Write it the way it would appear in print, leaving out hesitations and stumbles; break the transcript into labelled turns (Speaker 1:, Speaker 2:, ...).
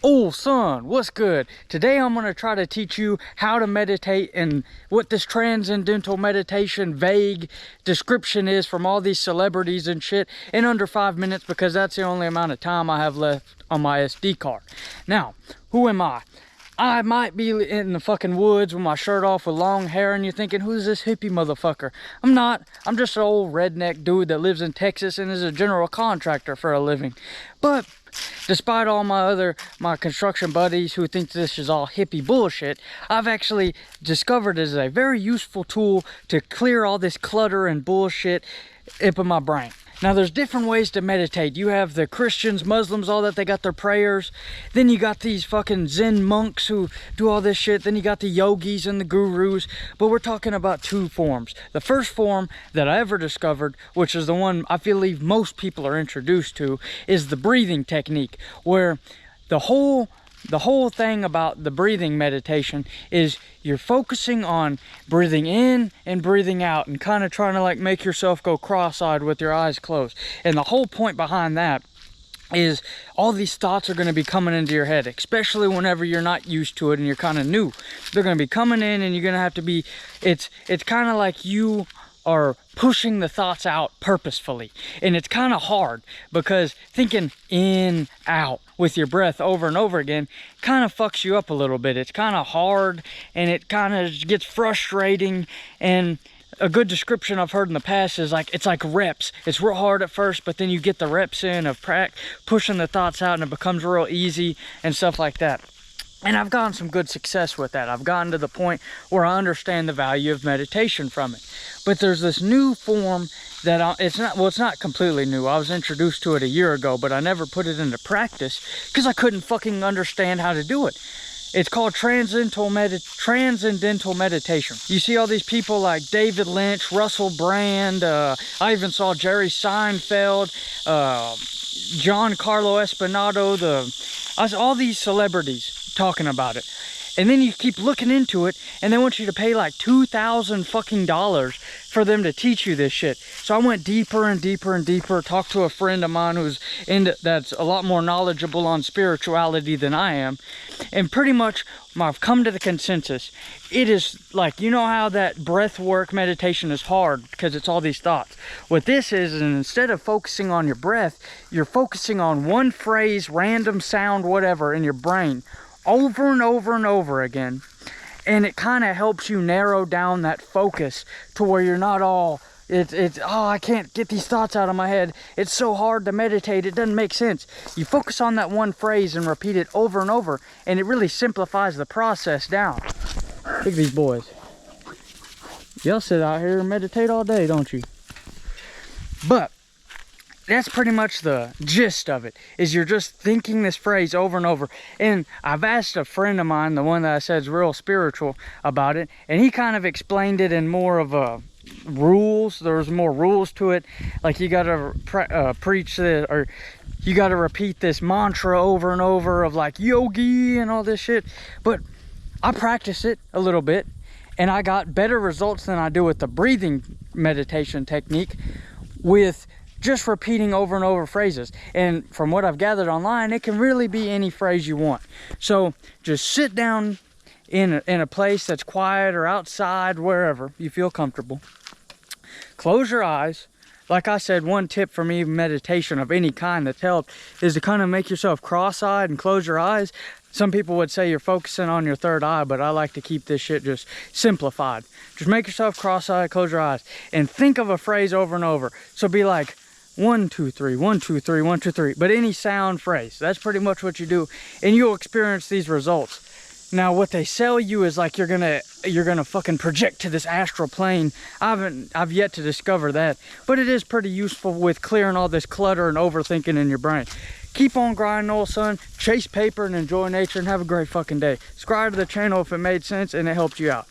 Speaker 1: Oh son, what's good? Today I'm going to try to teach you how to meditate and what this transcendental meditation vague description is from all these celebrities and shit in under 5 minutes, because that's the only amount of time I have left on my SD card. Now, who am I? I might be in the fucking woods with my shirt off with long hair, and you're thinking, who's this hippie motherfucker? I'm not. I'm just an old redneck dude that lives in Texas and is a general contractor for a living. But despite all my construction buddies who think this is all hippie bullshit, I've actually discovered it as a very useful tool to clear all this clutter and bullshit up in my brain. Now, there's different ways to meditate. You have the Christians, Muslims, all that, they got their prayers. Then you got these fucking Zen monks who do all this shit. Then you got the yogis and the gurus. But we're talking about two forms. The first form that I ever discovered, which is the one I believe most people are introduced to, is the breathing technique, where the whole thing about the breathing meditation is you're focusing on breathing in and breathing out and kind of trying to like make yourself go cross-eyed with your eyes closed. And the whole point behind that is all these thoughts are going to be coming into your head, especially whenever you're not used to it and you're kind of new. They're going to be coming in and you're going to have to be, it's kind of like you are pushing the thoughts out purposefully. And it's kind of hard because thinking in, out with your breath over and over again kind of fucks you up a little bit. It's kind of hard and it kind of gets frustrating. And a good description I've heard in the past is like, it's like reps. It's real hard at first, but then you get the reps in of pushing the thoughts out and it becomes real easy and stuff like that. And I've gotten some good success with that. I've gotten to the point where I understand the value of meditation from it. But there's this new form that it's not completely new. I was introduced to it a year ago, but I never put it into practice because I couldn't fucking understand how to do it. It's called Transcendental meditation. You see all these people like David Lynch, Russell Brand, I even saw Jerry Seinfeld, Giancarlo Espinato, all these celebrities talking about it. And then you keep looking into it and they want you to pay like $2,000 fucking for them to teach you this shit. So I went deeper and deeper and deeper, talked to a friend of mine that's a lot more knowledgeable on spirituality than I am. And pretty much I've come to the consensus. It is like, you know how that breath work meditation is hard because it's all these thoughts. What this is instead of focusing on your breath, you're focusing on one phrase, random sound, whatever in your brain, over and over and over again. And it kind of helps you narrow down that focus to where you're not all, I can't get these thoughts out of my head. It's so hard to meditate, it doesn't make sense. You focus on that one phrase and repeat it over and over, and it really simplifies the process down. Look at these boys. Y'all sit out here and meditate all day, don't you? But that's pretty much the gist of it, is you're just thinking this phrase over and over. And I've asked a friend of mine, the one that I said is real spiritual, about it, and he kind of explained it in more of a rules. There's more rules to it, like you gotta preach this, or you gotta repeat this mantra over and over of like yogi and all this shit. But I practice it a little bit and I got better results than I do with the breathing meditation technique with just repeating over and over phrases. And from what I've gathered online, it can really be any phrase you want. So just sit down in a place that's quiet or outside, wherever you feel comfortable. Close your eyes. Like I said, one tip for me, meditation of any kind that's helped, is to kind of make yourself cross-eyed and close your eyes. Some people would say you're focusing on your third eye, but I like to keep this shit just simplified. Just make yourself cross-eyed, close your eyes, and think of a phrase over and over. So be like, 1, 2, 3, 1, 2, 3, 1, 2, 3, but any sound phrase. That's pretty much what you do, and you'll experience these results. Now, what they sell you is like you're gonna fucking project to this astral plane. I've yet to discover that, but it is pretty useful with clearing all this clutter and overthinking in your brain. Keep on grinding, old son. Chase paper and enjoy nature, and have a great fucking day. Subscribe to the channel if it made sense and it helped you out.